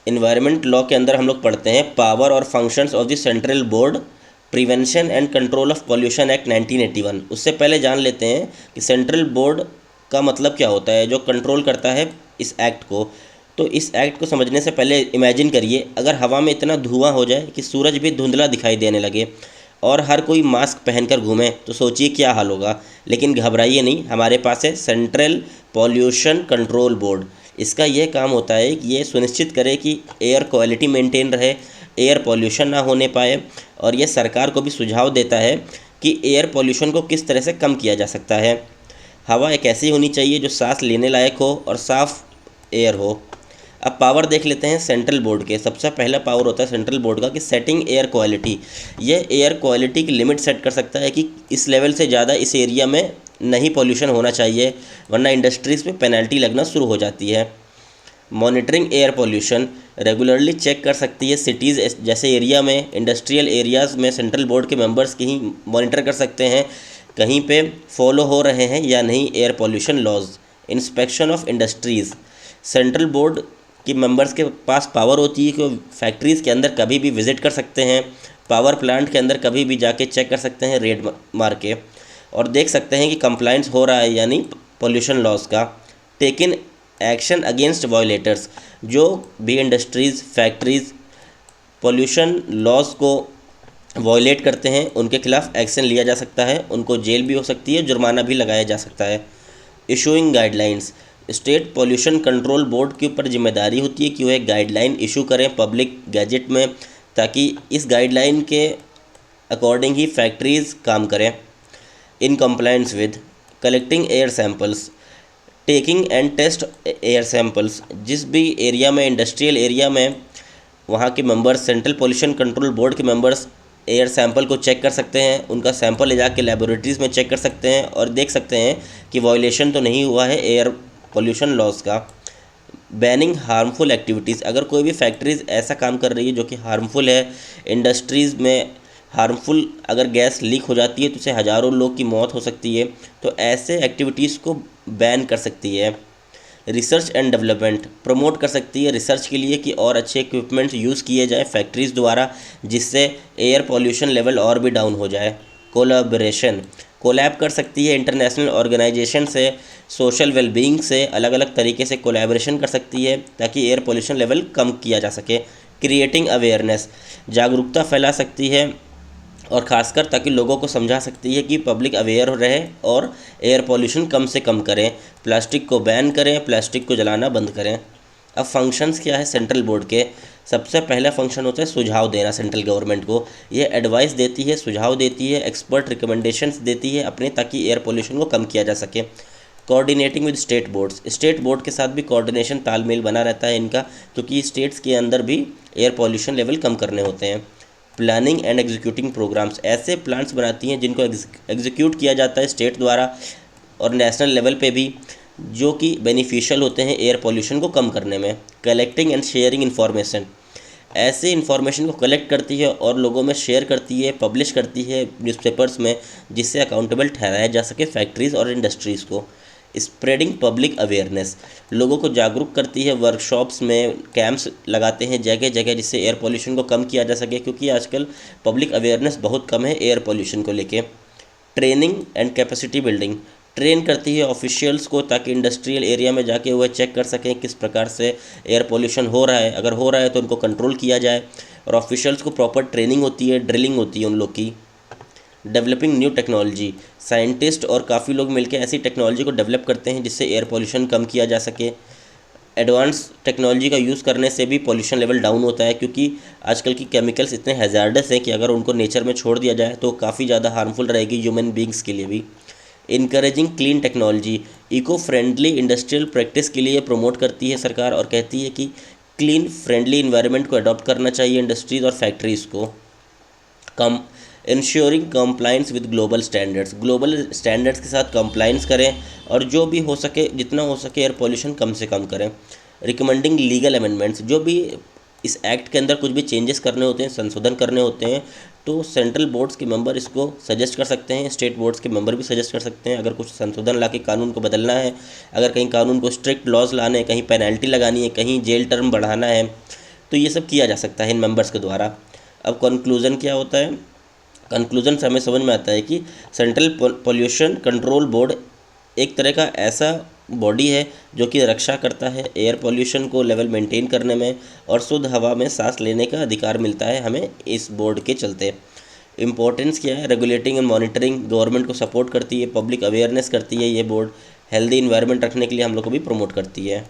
Environment law के अंदर हम लोग पढ़ते हैं पावर और functions of the central board prevention and control of pollution act 1981। उससे पहले जान लेते हैं कि सेंट्रल बोर्ड का मतलब क्या होता है जो कंट्रोल करता है इस एक्ट को। तो इस एक्ट को समझने से पहले इमेजिन करिए अगर हवा में इतना धुआं हो जाए कि सूरज भी धुंधला दिखाई देने लगे और हर कोई मास्क पहनकर घूमे, तो सोचिए क्या हाल होगा। लेकिन घबराइए नहीं, हमारे पास है सेंट्रल पॉल्यूशन कंट्रोल बोर्ड। इसका यह काम होता है कि ये सुनिश्चित करे कि एयर क्वालिटी मेंटेन रहे, एयर पॉल्यूशन ना होने पाए, और यह सरकार को भी सुझाव देता है कि एयर पॉल्यूशन को किस तरह से कम किया जा सकता है। हवा एक ऐसी होनी चाहिए जो सांस लेने लायक हो और साफ़ एयर हो। अब पावर देख लेते हैं सेंट्रल बोर्ड के। सबसे पहला पावर होता है सेंट्रल बोर्ड का कि सेटिंग एयर क्वालिटी। यह एयर क्वालिटी की लिमिट सेट कर सकता है कि इस लेवल से ज़्यादा इस एरिया में नहीं पॉल्यूशन होना चाहिए, वरना इंडस्ट्रीज़ पे पेनल्टी लगना शुरू हो जाती है। Monitoring air pollution regularly check कर सकती है सिटीज़ जैसे एरिया में, इंडस्ट्रियल एरियाज़ में सेंट्रल बोर्ड के मेंबर्स कहीं मॉनिटर कर सकते हैं कहीं पे फॉलो हो रहे हैं या नहीं air pollution laws. Inspection of industries, central board कि मेंबर्स के पास पावर होती है कि वो फैक्ट्रीज़ के अंदर कभी भी विज़िट कर सकते हैं, पावर प्लांट के अंदर कभी भी जाके चेक कर सकते हैं रेड मार के, और देख सकते हैं कि कंप्लाइंस हो रहा है यानी पॉल्यूशन लॉस का। टेकन एक्शन अगेंस्ट वायोलेटर्स, जो भी इंडस्ट्रीज़ फैक्ट्रीज़ पॉल्यूशन लॉस को वायोलेट करते हैं उनके खिलाफ एक्शन लिया जा सकता है, उनको जेल भी हो सकती है, जुर्माना भी लगाया जा सकता है। Issuing guidelines, state pollution control board के ऊपर जिम्मेदारी होती है कि वह एक गाइडलाइन इशू करें पब्लिक गैजेट में, ताकि इस गाइडलाइन के अकॉर्डिंग ही फैक्ट्रीज़ काम करें। In compliance with collecting air samples, taking and test air samples, जिस भी एरिया में इंडस्ट्रियल एरिया में वहाँ के members central pollution control board के मेंबर्स एयर सैंपल को चेक कर सकते हैं, उनका सैंपल ले जाके लेबोरेटरीज़ में चेक कर सकते हैं और देख सकते हैं कि वायलेशन तो नहीं हुआ है एयर पॉल्यूशन लॉस का। बैनिंग हार्मफुल एक्टिविटीज़, अगर कोई भी फैक्ट्रीज़ ऐसा काम कर रही है जो कि हार्मफुल है, इंडस्ट्रीज़ में हार्मफुल अगर गैस लीक हो जाती है तो उससे हज़ारों लोग की मौत हो सकती है, तो ऐसे एक्टिविटीज़ को बैन कर सकती है। रिसर्च एंड डेवलपमेंट, प्रमोट कर सकती है रिसर्च के लिए कि और अच्छे इक्विपमेंट्स यूज़ किए जाए फैक्ट्रीज़ द्वारा, जिससे एयर पॉल्यूशन लेवल और भी डाउन हो जाए। कोलैबोरेशन, कोलैब कर सकती है इंटरनेशनल ऑर्गेनाइजेशन से, सोशल वेलबींग से, अलग अलग तरीके से कोलैबोरेशन कर सकती है ताकि एयर पॉल्यूशन लेवल कम किया जा सके। क्रिएटिंग अवेयरनेस, जागरूकता फैला सकती है और ख़ासकर ताकि लोगों को समझा सकती है कि पब्लिक अवेयर रहे और एयर पॉल्यूशन कम से कम करें। प्लास्टिक को बैन करें, प्लास्टिक को जलाना बंद करें। अब फंक्शंस क्या है सेंट्रल बोर्ड के? सबसे पहला फंक्शन होता है सुझाव देना सेंट्रल गवर्नमेंट को। ये एडवाइस देती है, सुझाव देती है, एक्सपर्ट रिकमेंडेशंस देती है अपने, ताकि एयर पॉल्यूशन को कम किया जा सके। Coordinating with state boards, state board के साथ भी कोऑर्डिनेशन तालमेल बना रहता है इनका, क्योंकि स्टेट्स के अंदर भी एयर पॉल्यूशन लेवल कम करने होते हैं। प्लानिंग एंड एग्जीक्यूटिंग प्रोग्राम्स, ऐसे प्लान्स बनाती हैं जिनको एग्जीक्यूट किया जाता है स्टेट द्वारा और नेशनल लेवल पे भी, जो कि बेनिफिशियल होते हैं एयर पॉल्यूशन को कम करने में। कलेक्टिंग एंड शेयरिंग इन्फॉर्मेशन, ऐसे इन्फॉर्मेशन को कलेक्ट करती है और लोगों में शेयर करती है, पब्लिश करती है न्यूज़पेपर्स में, जिससे अकाउंटेबल ठहराया जा सके फैक्ट्रीज़ और इंडस्ट्रीज़ को। स्प्रेडिंग पब्लिक अवेयरनेस, लोगों को जागरूक करती है, वर्कशॉप्स में कैंप्स लगाते हैं जगह जगह, जिससे एयर पॉल्यूशन को कम किया जा सके, क्योंकि आजकल पब्लिक अवेयरनेस बहुत कम है एयर पॉल्यूशन को लेके। Training and capacity building, train करती है ऑफिशियल्स को ताकि इंडस्ट्रियल एरिया में जाके वह चेक कर सकें किस प्रकार से एयर पॉल्यूशन हो रहा है, अगर हो रहा है तो उनको कंट्रोल किया जाए, और ऑफिशियल्स को प्रॉपर ट्रेनिंग होती है, ड्रिलिंग होती है उन लोग की। डेवलपिंग न्यू टेक्नोलॉजी, साइंटिस्ट और काफ़ी लोग मिलकर ऐसी टेक्नोलॉजी को डेवलप करते हैं जिससे एयर पॉल्यूशन कम किया जा सके। एडवांस टेक्नोलॉजी का यूज़ करने से भी पॉल्यूशन लेवल डाउन होता है, क्योंकि आजकल की केमिकल्स इतने हैज़ार्डस हैं कि अगर उनको नेचर में छोड़ दिया जाए तो काफ़ी ज़्यादा हार्मफुल रहेगी ह्यूमन बींग्स के लिए भी। Encouraging clean technology, eco friendly industrial practice के लिए प्रमोट करती है सरकार और कहती है कि क्लीन फ्रेंडली इन्वायरमेंट को अडॉप्ट करना चाहिए इंडस्ट्रीज़ और फैक्ट्रीज़ को। कम ensuring compliance with global standards के साथ कंप्लाइंस करें और जो भी हो सके जितना हो सके एयर पॉल्यूशन कम से कम करें। रिकमेंडिंग लीगल अमेंडमेंट्स, जो भी इस एक्ट के अंदर कुछ भी चेंजेस करने होते हैं, संशोधन करने होते हैं, तो सेंट्रल बोर्ड्स के मेंबर इसको सजेस्ट कर सकते हैं, स्टेट बोर्ड्स के मेंबर भी सजेस्ट कर सकते हैं। अगर कुछ संशोधन ला के कानून को बदलना है, अगर कहीं कानून को स्ट्रिक्ट लॉज लाने हैं, कहीं पेनल्टी लगानी है, कहीं जेल टर्म बढ़ाना है, तो ये सब किया जा सकता है इन मेंबर्स के द्वारा। अब कंक्लूज़न क्या होता है? कंक्लूज़न से हमें समझ में आता है कि सेंट्रल पोल्यूशन कंट्रोल बोर्ड एक तरह का ऐसा बॉडी है जो कि रक्षा करता है एयर पोल्यूशन को लेवल मेंटेन करने में, और शुद्ध हवा में सांस लेने का अधिकार मिलता है हमें इस बोर्ड के चलते। इम्पोर्टेंस क्या है? रेगुलेटिंग एंड मॉनिटरिंग, गवर्नमेंट को सपोर्ट करती है, पब्लिक अवेयरनेस करती है ये बोर्ड, हेल्दी इन्वायरमेंट रखने के लिए हम लोग को भी प्रमोट करती है।